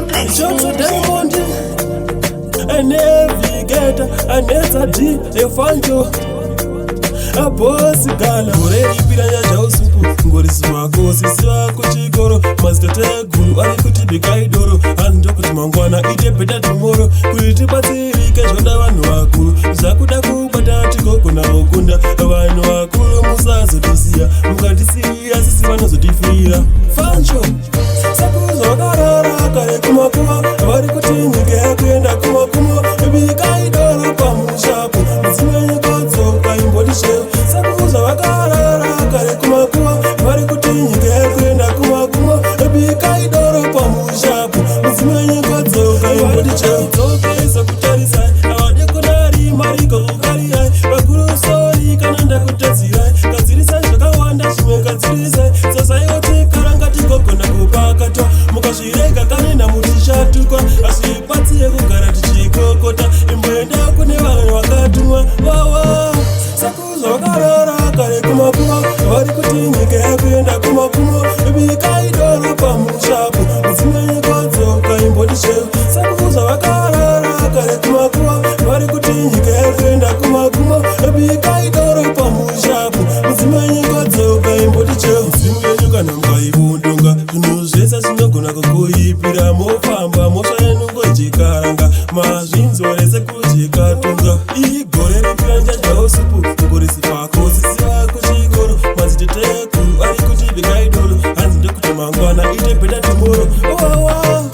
Johnson Diamond, a navigator, a netadi, a fanjo, a boss gala, already piraya jausupu, Gorismako, Siswa, Kuchigoro, Master Guru, Arikuti Bikaidoro, and Dr. Mangwana, eat a better tomorrow, Kuitipati, Jodawanwakuru, Zakudaku, Batati, Kuna Okunda, Awanwakuru, Musa, Disia, Mugadisia, Siswana, Zodifira, Fancho. Kumakuma, bari kutinyi kwenda kumakuma, bikaidoro kwa mushapu, zimenye kozo kaimbodishe, sakuza wakarara kare kumakuma, bari kutinyi kwenda kumakuma, bikaidoro kwa mushapu, zimenye kozo kaimbodishe, toke sakutarisa, awade kunari mariko kariya, bakuru sori kananda kutazira, kazirisa shakawanda shime kazirisa, sasa yote karangati koko na kupakato, mukashireka kanena mutishatukwa asipatie kugara tichikokota imboenda kune vanhu vakatumwa wawa sakuza vakarara kare kumakuma vari kuti nyika yakuenda kumakuma bikaidoro pamushapu mudzimenye kodzo kaimbodishe sakuza vakarara kare kumakuma vari kuti nyika yakuenda kumakuma bikaidoro pamushapu mudzimenye kodzo kaimbodishe mzimu yenyu kana mukaivundunga zvinhu zvese zvinogona kukuipira mofamba moshayenungojikaranga mazvinzorese kujikatunga igore repiranja jausupu kugorisi pako sisiva kuchigoro mazitetekuru ari kuti bikaidoro hanzi ndekuti mangwana ite beta tomoro wawa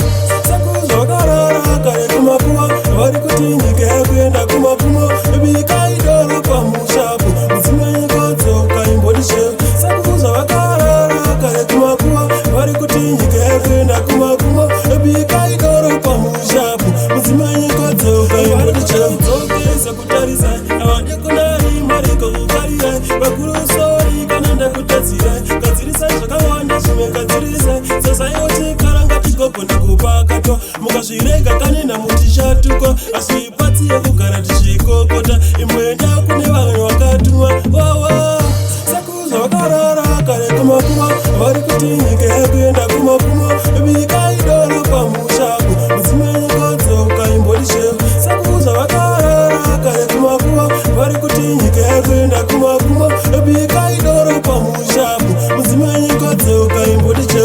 sakuza vakarara kare kumakuma vari kuti nyika yakuenda kumakuma bikaidoro pamushapu mudzimenye kodzo kaimbodishe sakuza vakarara kare kumakuma vari kuti nyika yakuenda kumakuma bikaidoro pamushapu mudzimenye kodzo kaimbodishe dzokesa kutarisa avade kunari mariko kukarira vakuru sori kananda kutadzira kadzirisa zvakawanda zvimwe kadzirisa sasa yoti karangati gogo ndikupakato mukazvirega kanena mutishatukwa asi patsi yekugara tichikokota imboenda kune vanhu vakatumwa wawa sakuza vakarara kare kumakuma vari kuti nyika yakuenda kumakuma bikaidoro pamushapu mudzimenye kodzo kaimbodishe sakuza vakarara kare kumakuma vari kuti nyika yakuenda kumakuma bikaidoro pamushapu mudzimenye kodzo kaimbodishe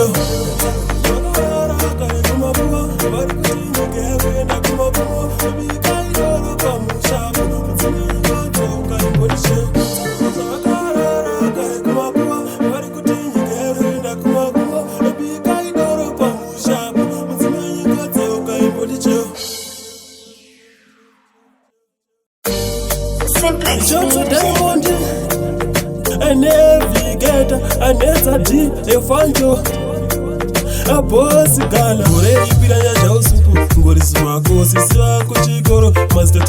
Johnson Diamond, a navigator, a netadi, a fanjo, a boss gala, already piraya jausupu, Gorismako, Siswa, Kuchigoro, Master